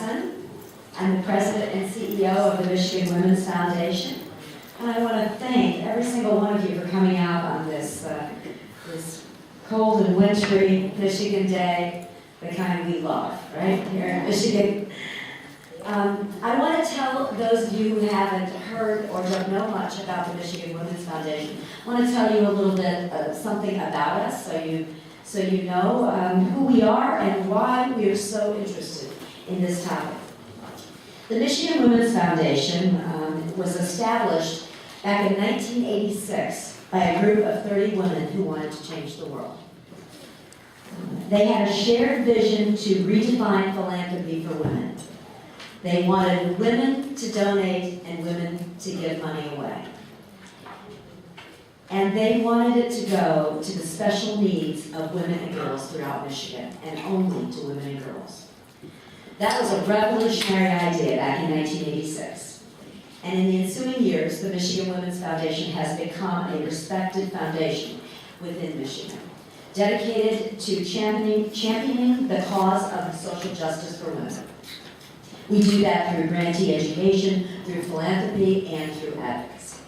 Johnson. I'm the president and CEO of the Michigan Women's Foundation. And I want to thank every single one of you for coming out on this cold and wintry Michigan day, the kind we love, right, here in Michigan. I want to tell those of you who haven't heard or don't know much about the Michigan Women's Foundation, I want to tell you a little bit something about us so you know who we are and why we are so interested in this topic. The Michigan Women's Foundation was established back in 1986 by a group of 30 women who wanted to change the world. They had a shared vision to redefine philanthropy for women. They wanted women to donate and women to give money away. And they wanted it to go to the special needs of women and girls throughout Michigan, and only to women and girls. That was a revolutionary idea back in 1986. And in the ensuing years, the Michigan Women's Foundation has become a respected foundation within Michigan, dedicated to championing the cause of social justice for women. We do that through grantee education, through philanthropy, and through advocacy.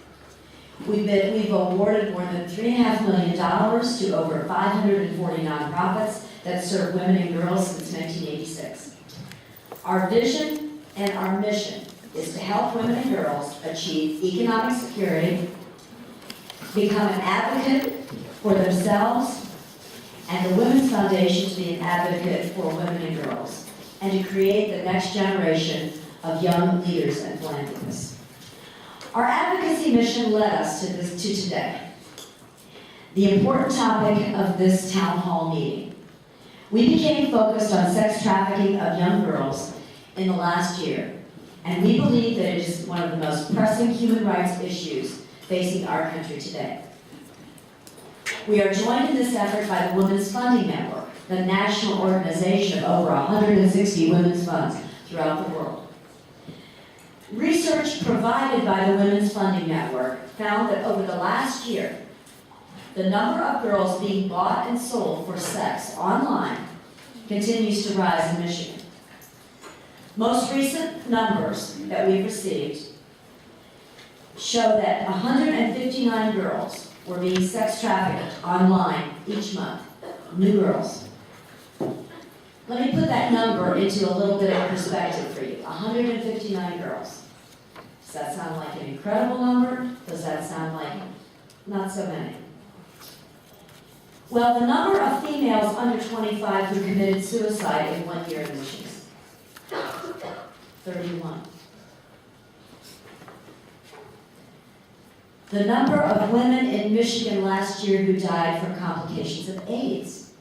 We've awarded more than $3.5 million to over 540 nonprofits that serve women and girls since 1986. Our vision and our mission is to help women and girls achieve economic security, become an advocate for themselves, and the Women's Foundation to be an advocate for women and girls, and to create the next generation of young leaders and philanthropists. Our advocacy mission led us to today, the important topic of this town hall meeting. We became focused on sex trafficking of young girls in the last year, and we believe that it is one of the most pressing human rights issues facing our country today. We are joined in this effort by the Women's Funding Network, the national organization of over 160 women's funds throughout the world. Research provided by the Women's Funding Network found that over the last year, the number of girls being bought and sold for sex online continues to rise in Michigan. Most recent numbers that we've received show that 159 girls were being sex trafficked online each month, new girls. Let me put that number into a little bit of perspective for you. 159 girls. Does that sound like an incredible number? Does that sound like not so many? Well, the number of females under 25 who committed suicide in 1 year in Michigan, 31. The number of women in Michigan last year who died from complications of AIDS,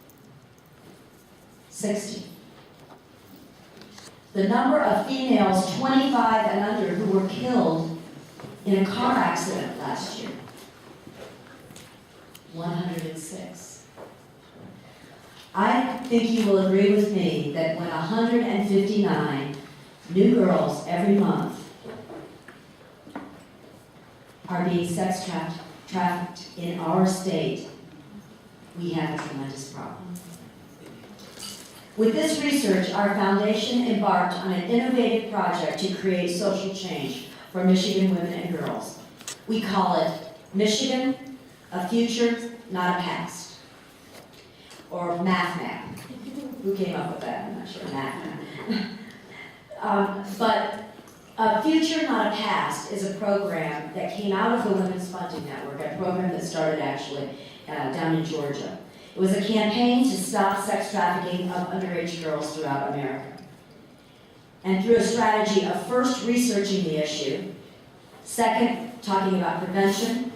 60. The number of females 25 and under who were killed in a car accident last year, 106. I think you will agree with me that when 159 new girls every month are being sex trafficked in our state, we have a tremendous problem. With this research, our foundation embarked on an innovative project to create social change for Michigan women and girls. We call it Michigan, a Future, Not a Past, or MathMap. Who came up with that? I'm not sure, MathMap. But A Future, Not a Past is a program that came out of the Women's Funding Network, a program that started actually down in Georgia. It was a campaign to stop sex trafficking of underage girls throughout America. And through a strategy of first researching the issue, second, talking about prevention,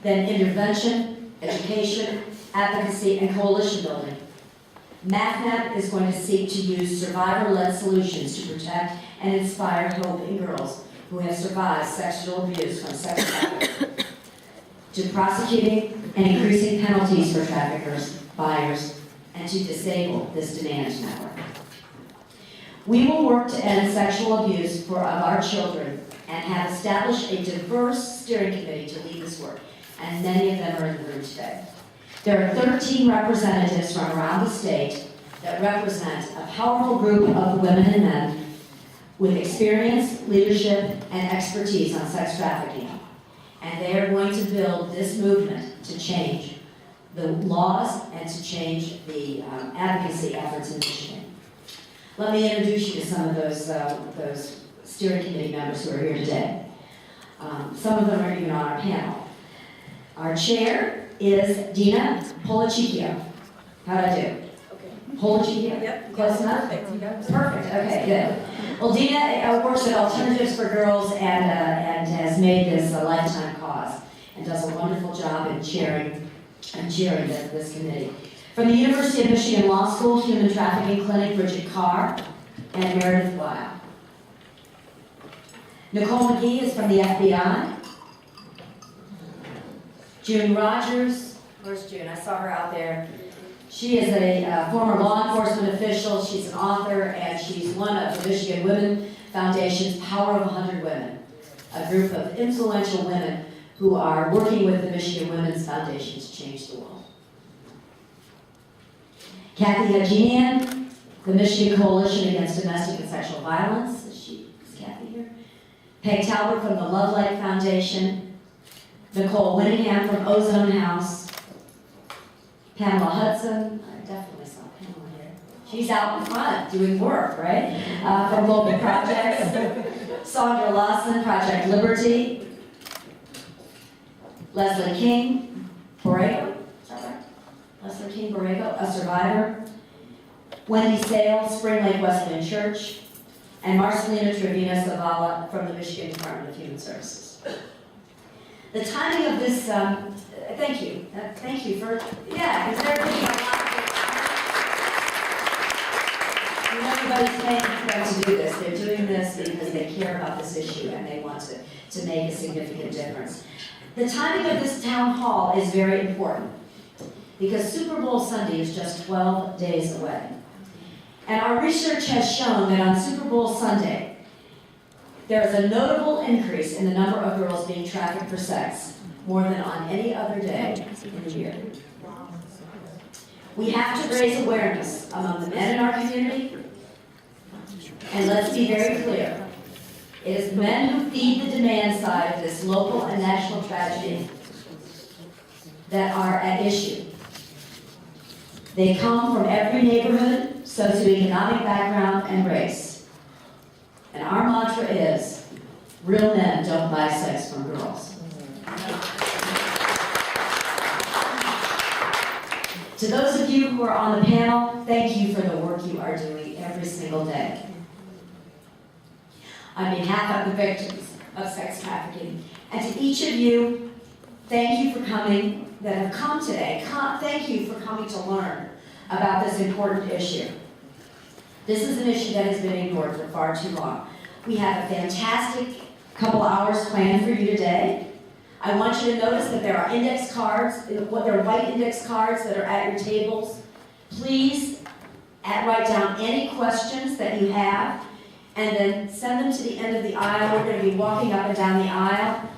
then intervention, education, advocacy, and coalition building, MathNet is going to seek to use survivor-led solutions to protect and inspire hope in girls who have survived sexual abuse from sex traffickers, to prosecuting and increasing penalties for traffickers, buyers, and to disable this demand network. We will work to end sexual abuse of our children and have established a diverse steering committee to lead this work, and many of them are in the room today. There are 13 representatives from around the state that represent a powerful group of women and men with experience, leadership, and expertise on sex trafficking. And they are going to build this movement to change the laws and to change the advocacy efforts in Michigan. Let me introduce you to some of those steering committee members who are here today. Some of them are even on our panel. Our chair is Dina Polachicchio. How'd I do? Okay. Polachicchio? Yep. Close enough? Perfect. Perfect, okay, good. Well, Dina works at Alternatives for Girls and has made this a lifetime cause and does a wonderful job in chairing this committee. From the University of Michigan Law School, Human Trafficking Clinic, Bridget Carr and Meredith Weil. Nicole McGee is from the FBI. June Rogers, where's June? I saw her out there. She is a former law enforcement official, she's an author, and she's one of the Michigan Women Foundation's Power of 100 Women, a group of influential women who are working with the Michigan Women's Foundation to change the world. Kathy Hajinian, the Michigan Coalition Against Domestic and Sexual Violence. Is Kathy here? Peg Talbot from the Love Light Foundation. Nicole Winningham from Ozone House. Pamela Hudson, I definitely saw Pamela here. She's out in front doing work, right? From Global Projects. Sandra Lawson, Project Liberty. Leslie King, Borrego, is that right? Leslie King Borrego, a survivor. Wendy Sale, Spring Lake Wesleyan Church. And Marcelina Trevino Zavala from the Michigan Department of Human Services. The timing of this, thank you for, because they're doing a lot everybody's paying for them to do this. They're doing this because they care about this issue and they want to make a significant difference. The timing of this town hall is very important because Super Bowl Sunday is just 12 days away. And our research has shown that on Super Bowl Sunday, there is a notable increase in the number of girls being trafficked for sex, more than on any other day in the year. We have to raise awareness among the men in our community, and let's be very clear. It is men who feed the demand side of this local and national tragedy that are at issue. They come from every neighborhood, socioeconomic background, and race. And our mantra is, real men don't buy sex from girls. To those of you who are on the panel, thank you for the work you are doing every single day. On behalf of the victims of sex trafficking, and to each of you, thank you for coming, that have come today. Thank you for coming to learn about this important issue. This is an issue that has been ignored for far too long. We have a fantastic couple hours planned for you today. I want you to notice that there are index cards, there are white index cards that are at your tables. Please write down any questions that you have and then send them to the end of the aisle. We're going to be walking up and down the aisle,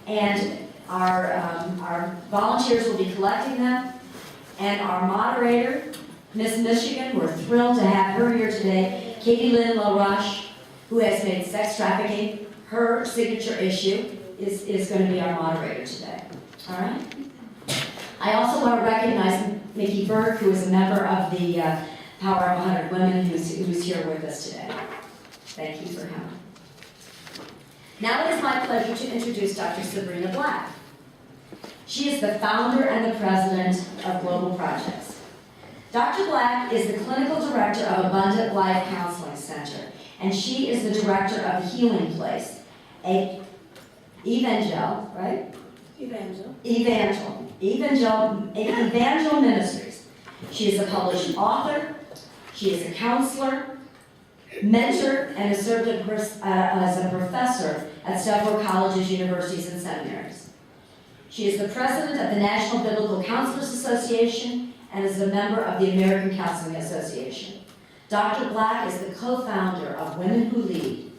and our volunteers will be collecting them. And our moderator, Miss Michigan, we're thrilled to have her here today, Katie Lynn LaRoche, who has made sex trafficking her signature issue, is going to be our moderator today. All right? I also want to recognize Mickey Berg, who is a member of the Power of 100 Women, who's here with us today. Thank you for coming. Now it is my pleasure to introduce Dr. Sabrina Black. She is the founder and the president of Global Projects. Dr. Black is the clinical director of Abundant Life Counseling Center, and she is the director of Healing Place, a Evangel, right? Evangel Ministries. She is a published author, she is a counselor, mentor, and has served as a professor at several colleges, universities, and seminaries. She is the president of the National Biblical Counselors Association and is a member of the American Counseling Association. Dr. Black is the co-founder of Women Who Lead,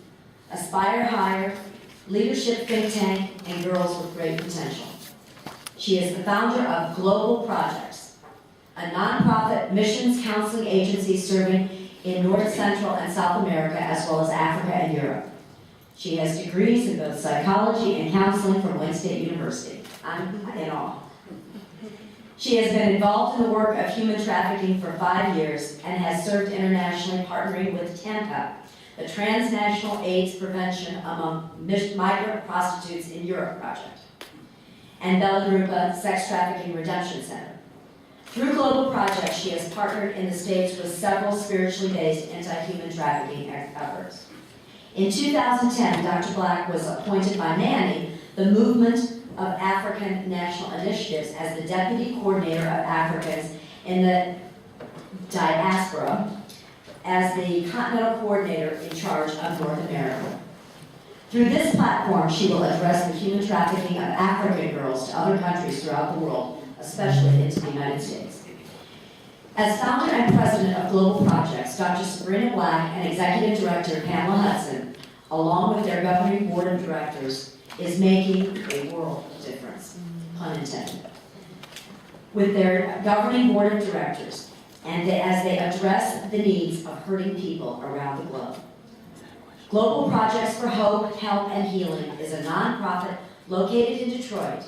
Aspire Higher, Leadership Think Tank, and Girls with Great Potential. She is the founder of Global Projects, a nonprofit missions counseling agency serving in North, Central, and South America, as well as Africa and Europe. She has degrees in both psychology and counseling from Wayne State University. I'm in awe. She has been involved in the work of human trafficking for 5 years and has served internationally, partnering with TAMPA, the Transnational AIDS Prevention Among Migrant Prostitutes in Europe project, and Bella Grupa Sex Trafficking Redemption Center. Through global projects, she has partnered in the States with several spiritually based anti-human trafficking efforts. In 2010, Dr. Black was appointed by NANI, the Movement of African National Initiatives, as the Deputy Coordinator of Africans in the Diaspora, as the Continental Coordinator in charge of North America. Through this platform, she will address the human trafficking of African girls to other countries throughout the world, especially into the United States. As founder and president of Global Projects, Dr. Sabrina Black and Executive Director Pamela Hudson, along with their governing board of directors, is making a world of difference, pun intended. With their governing board of directors, and as they address the needs of hurting people around the globe. Global Projects for Hope, Help, and Healing is a nonprofit located in Detroit